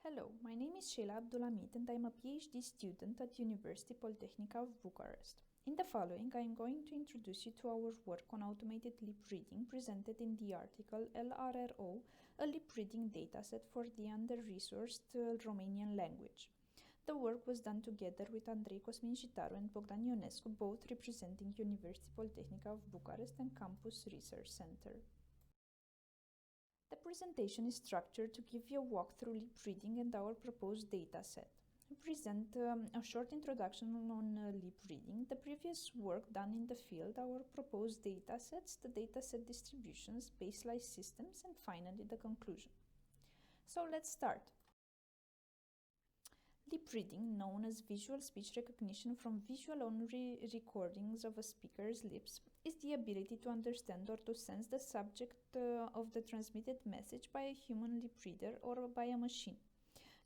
Hello, my name is Sheila Abdulhamid and I am a PhD student at University Polytechnica of Bucharest. In the following, I am going to introduce you to our work on automated lip reading presented in the article LRRo, a lip reading dataset for the under-resourced Romanian language. The work was done together with Andrei Cosmin-Jitaru and Bogdan Ionescu, both representing University Polytechnica of Bucharest and Campus Research Center. The presentation is structured to give you a walkthrough lip reading and our proposed dataset. We present a short introduction on lip reading, the previous work done in the field, our proposed datasets, the dataset distributions, baseline systems, and finally the conclusion. So let's start. Lip reading, known as visual speech recognition from visual-only recordings of a speaker's lips, is the ability to understand or to sense the subject of the transmitted message by a human lip reader or by a machine.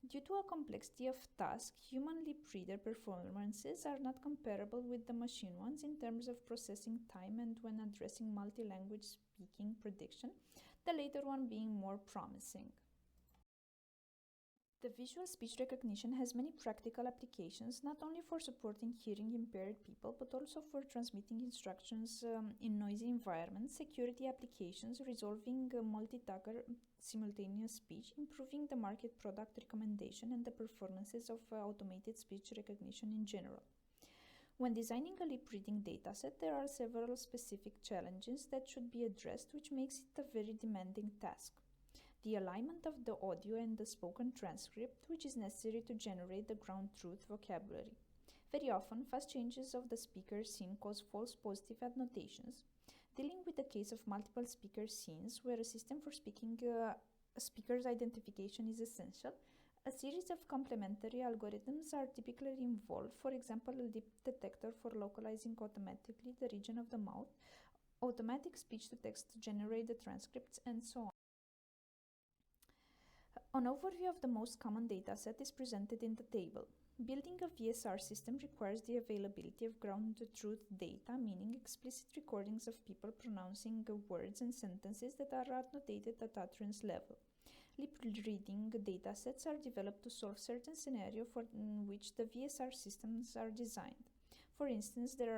Due to a complexity of task, human lip reader performances are not comparable with the machine ones in terms of processing time and when addressing multi-language speaking prediction, the later one being more promising. The visual speech recognition has many practical applications, not only for supporting hearing impaired people, but also for transmitting instructions in noisy environments, security applications, resolving multi-tagger simultaneous speech, improving the market product recommendation, and the performances of automated speech recognition in general. When designing a lip reading dataset, there are several specific challenges that should be addressed, which makes it a very demanding task. The alignment of the audio and the spoken transcript, which is necessary to generate the ground truth vocabulary. Very often, fast changes of the speaker scene cause false positive annotations. Dealing with the case of multiple speaker scenes, where a system for a speaker's identification is essential, a series of complementary algorithms are typically involved, for example, a lip detector for localizing automatically the region of the mouth, automatic speech-to-text to generate the transcripts, and so on. An overview of the most common dataset is presented in the table. Building a VSR system requires the availability of ground truth data, meaning explicit recordings of people pronouncing words and sentences that are annotated at utterance level. Lip reading datasets are developed to solve certain scenarios for which the VSR systems are designed. For instance, there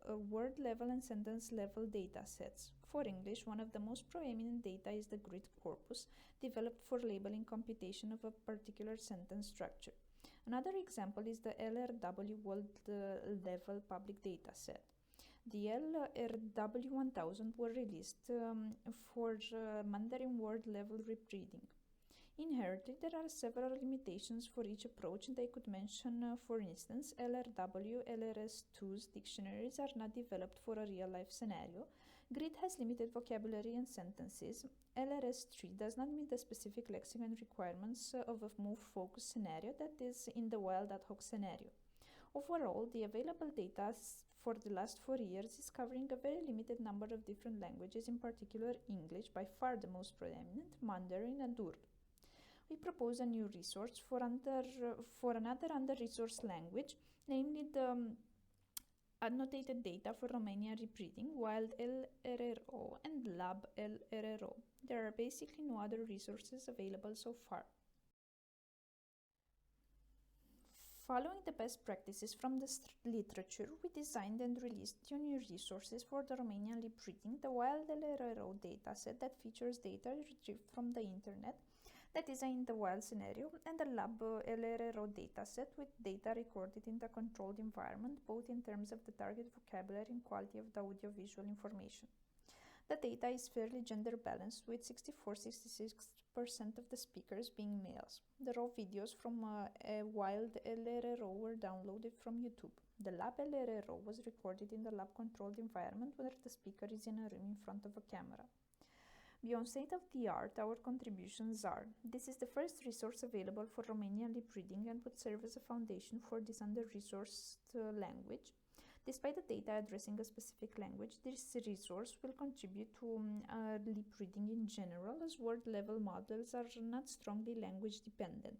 are word level and sentence level datasets. For English, one of the most prominent data is the grid corpus, developed for labeling computation of a particular sentence structure. Another example is the LRRo world level public dataset. The LRRo 1000 were released for Mandarin word level lip reading. Inherently, there are several limitations for each approach, and I could mention, for instance, LRRo LRS2's dictionaries are not developed for a real-life scenario. Grid has limited vocabulary and sentences. LRS3 does not meet the specific lexicon requirements of a more focused scenario, that is, in the wild ad hoc scenario. Overall, the available data for the last 4 years is covering a very limited number of different languages, in particular English, by far the most prominent, Mandarin, and Urdu. We propose a new resource for another under-resourced language, namely the annotated data for Romanian lip reading, Wild LRRo and Lab LRRo. There are basically no other resources available so far. Following the best practices from the literature, we designed and released two new resources for the Romanian lip reading, the Wild LRRo dataset that features data retrieved from the internet, that is in the wild scenario, and the Lab LRRo dataset with data recorded in the controlled environment, both in terms of the target vocabulary and quality of the audiovisual information. The data is fairly gender balanced, with 64-66% of the speakers being males. The raw videos from a Wild LRRo were downloaded from YouTube. The Lab LRRo was recorded in the lab controlled environment where the speaker is in a room in front of a camera. Beyond state-of-the-art, our contributions are: this is the first resource available for Romanian lip reading and would serve as a foundation for this under-resourced language. Despite the data addressing a specific language, this resource will contribute to lip reading in general, as word-level models are not strongly language-dependent.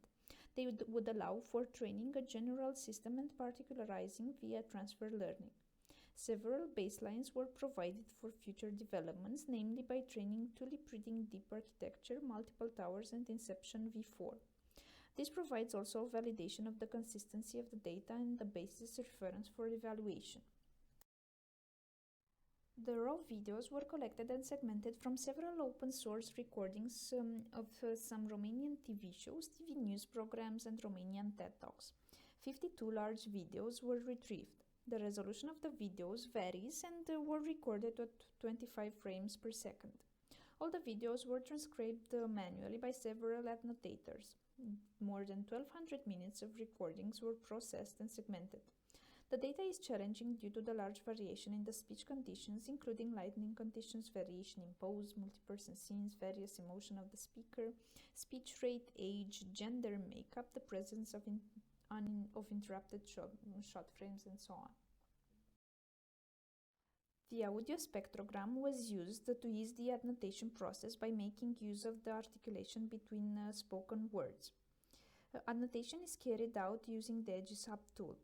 They would allow for training a general system and particularizing via transfer learning. Several baselines were provided for future developments, namely by training to lip reading deep architecture, multiple towers, and Inception v4. This provides also validation of the consistency of the data and the basis reference for evaluation. The raw videos were collected and segmented from several open source recordings of some Romanian TV shows, TV news programs, and Romanian TED Talks. 52 large videos were retrieved. The resolution of the videos varies and were recorded at 25 frames per second. All the videos were transcribed manually by several annotators. More than 1200 minutes of recordings were processed and segmented. The data is challenging due to the large variation in the speech conditions, including lighting conditions, variation in pose, multi-person scenes, various emotion of the speaker, speech rate, age, gender makeup, the presence of interrupted shot frames, and so on. The audio spectrogram was used to ease the annotation process by making use of the articulation between spoken words. Annotation is carried out using the EdgeSub tool.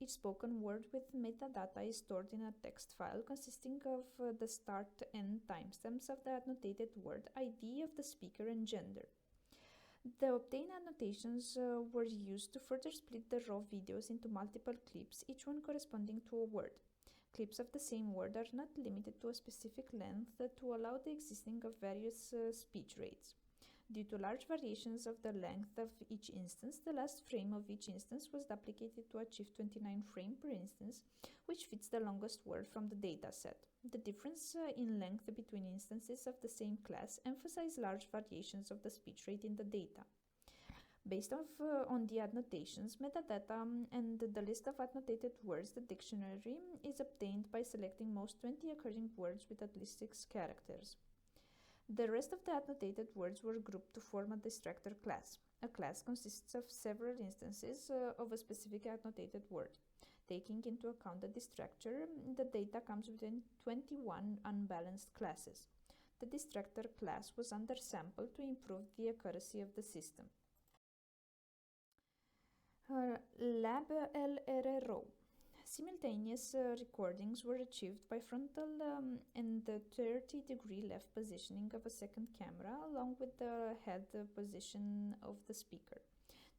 Each spoken word with metadata is stored in a text file consisting of the start and timestamps of the annotated word, ID of the speaker, and gender. The obtained annotations were used to further split the raw videos into multiple clips, each one corresponding to a word. Clips of the same word are not limited to a specific length to allow the existing of various speech rates. Due to large variations of the length of each instance, the last frame of each instance was duplicated to achieve 29 frames per instance, which fits the longest word from the dataset. The difference in length between instances of the same class emphasizes large variations of the speech rate in the data. Based on the annotations, metadata, and the list of annotated words, the dictionary is obtained by selecting most 20 occurring words with at least 6 characters. The rest of the annotated words were grouped to form a distractor class. A class consists of several instances of a specific annotated word. Taking into account the distractor, the data comes within 21 unbalanced classes. The distractor class was undersampled to improve the accuracy of the system. Lab LRRo. Simultaneous recordings were achieved by frontal and 30-degree left positioning of a second camera along with the head position of the speaker.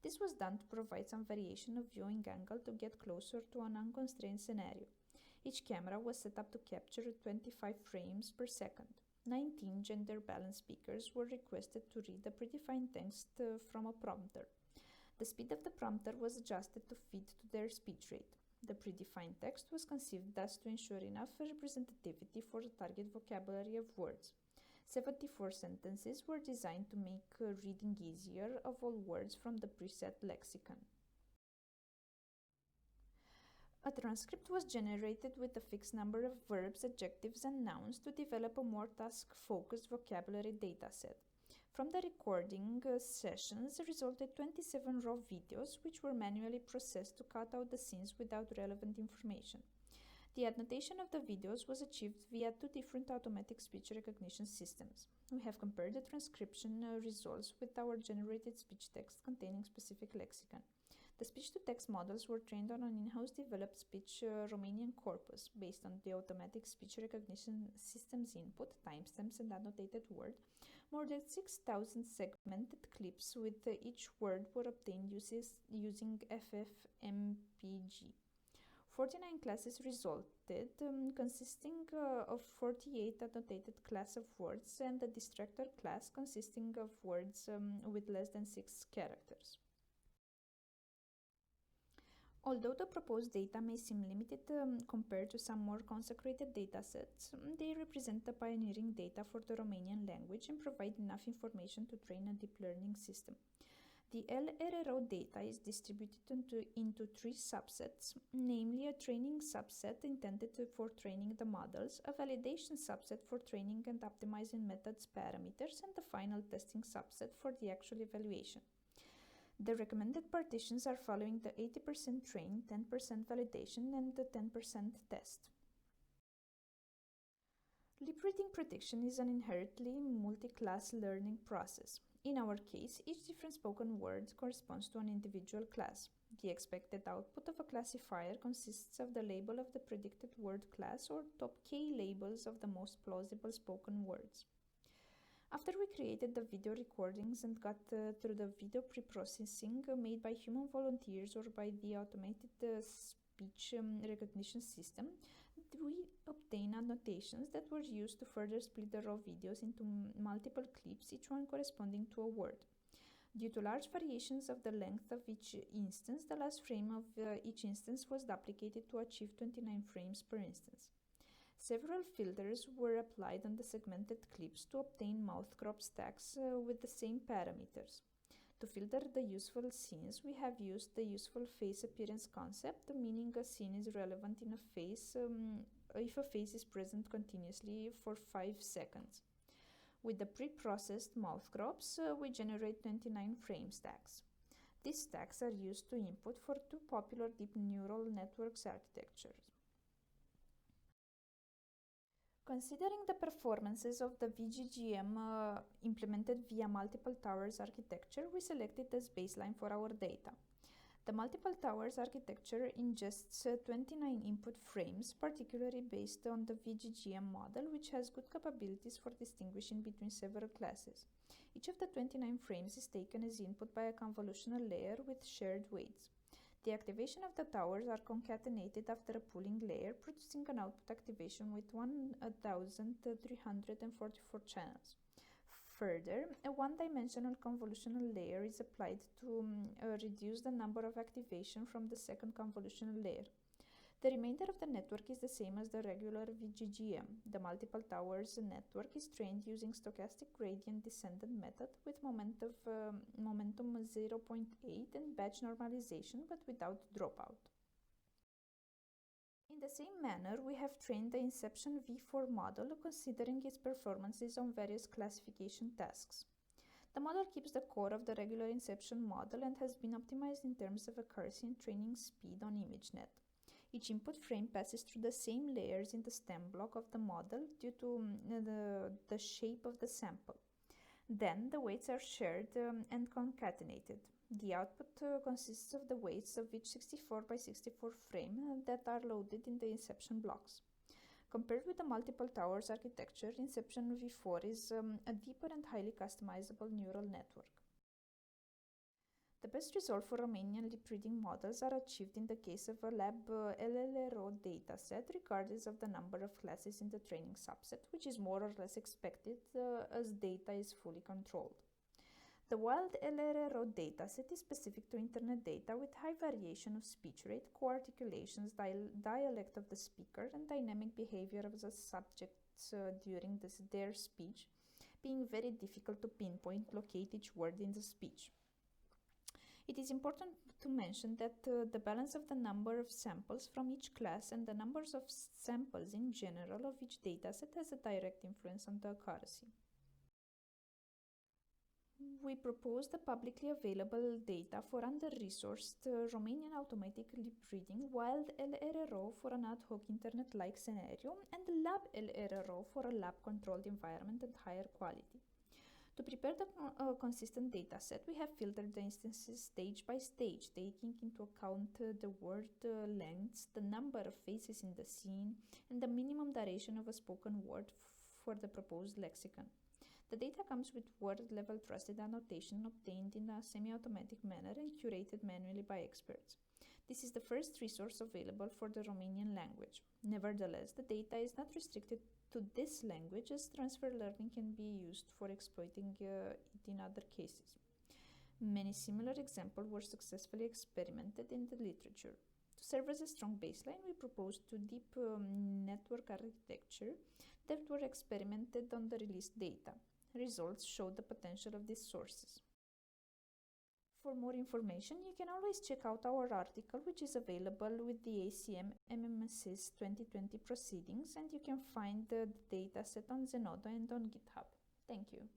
This was done to provide some variation of viewing angle to get closer to an unconstrained scenario. Each camera was set up to capture 25 frames per second. 19 gender-balanced speakers were requested to read a predefined text from a prompter. The speed of the prompter was adjusted to fit to their speech rate. The predefined text was conceived thus to ensure enough representativity for the target vocabulary of words. 74 sentences were designed to make reading easier of all words from the preset lexicon. A transcript was generated with a fixed number of verbs, adjectives, and nouns to develop a more task-focused vocabulary dataset. From the recording sessions resulted 27 raw videos, which were manually processed to cut out the scenes without relevant information. The annotation of the videos was achieved via 2 different automatic speech recognition systems. We have compared the transcription results with our generated speech text containing specific lexicon. The speech-to-text models were trained on an in-house developed speech Romanian corpus based on the automatic speech recognition system's input, timestamps, and annotated word. More than 6,000 segmented clips with each word were obtained using FFmpeg. 49 classes resulted, consisting of 48 annotated class of words and a distractor class consisting of words with less than 6 characters. Although the proposed data may seem limited compared to some more consecrated datasets, they represent the pioneering data for the Romanian language and provide enough information to train a deep learning system. The LRRo data is distributed into 3 subsets, namely a training subset intended for training the models, a validation subset for training and optimizing methods parameters, and the final testing subset for the actual evaluation. The recommended partitions are following the 80% train, 10% validation, and the 10% test. Lip reading prediction is an inherently multi-class learning process. In our case, each different spoken word corresponds to an individual class. The expected output of a classifier consists of the label of the predicted word class or top K labels of the most plausible spoken words. After we created the video recordings and got through the video pre-processing made by human volunteers or by the automated speech recognition system, we obtained annotations that were used to further split the raw videos into multiple clips, each one corresponding to a word. Due to large variations of the length of each instance, the last frame of each instance was duplicated to achieve 29 frames per instance. Several filters were applied on the segmented clips to obtain mouth crop stacks with the same parameters. To filter the useful scenes, we have used the useful face appearance concept, meaning a scene is relevant in a face if a face is present continuously for 5 seconds. With the pre-processed mouth crops, we generate 29 frame stacks. These stacks are used to input for two popular deep neural networks architectures. Considering the performances of the VGGM implemented via multiple towers architecture, we selected as baseline for our data. The multiple towers architecture ingests 29 input frames, particularly based on the VGGM model, which has good capabilities for distinguishing between several classes. Each of the 29 frames is taken as input by a convolutional layer with shared weights. The activation of the towers are concatenated after a pooling layer, producing an output activation with 1,344 channels. Further, a one-dimensional convolutional layer is applied to reduce the number of activation from the second convolutional layer. The remainder of the network is the same as the regular VGGM. The multiple towers network is trained using stochastic gradient descendant method with momentum 0.8 and batch normalization, but without dropout. In the same manner, we have trained the Inception V4 model, considering its performances on various classification tasks. The model keeps the core of the regular Inception model and has been optimized in terms of accuracy and training speed on ImageNet. Each input frame passes through the same layers in the stem block of the model due to the shape of the sample. Then the weights are shared and concatenated. The output consists of the weights of each 64 by 64 frame that are loaded in the Inception blocks. Compared with the multiple towers architecture, Inception V4 is a deeper and highly customizable neural network. The best result for Romanian lip reading models are achieved in the case of a lab LRRo dataset, regardless of the number of classes in the training subset, which is more or less expected as data is fully controlled. The wild LRRo dataset is specific to internet data with high variation of speech rate, co-articulations, dialect of the speaker, and dynamic behavior of the subjects during their speech, being very difficult to pinpoint, locate each word in the speech. It is important to mention that the balance of the number of samples from each class and the numbers of samples in general of each dataset has a direct influence on the accuracy. We propose the publicly available data for under-resourced Romanian automatic lip reading, wild LRRo for an ad hoc internet-like scenario, and lab LRRo for a lab-controlled environment and higher quality. To prepare the consistent dataset, we have filtered the instances stage by stage, taking into account the word lengths, the number of faces in the scene, and the minimum duration of a spoken word for the proposed lexicon. The data comes with word-level trusted annotation obtained in a semi-automatic manner and curated manually by experts. This is the first resource available for the Romanian language. Nevertheless, the data is not restricted to this language, as transfer learning can be used for exploiting it in other cases. Many similar examples were successfully experimented in the literature. To serve as a strong baseline, we proposed two deep network architecture that were experimented on the released data. Results showed the potential of these sources. For more information, you can always check out our article, which is available with the ACM MMSIS 2020 proceedings, and you can find the dataset on Zenodo and on GitHub. Thank you.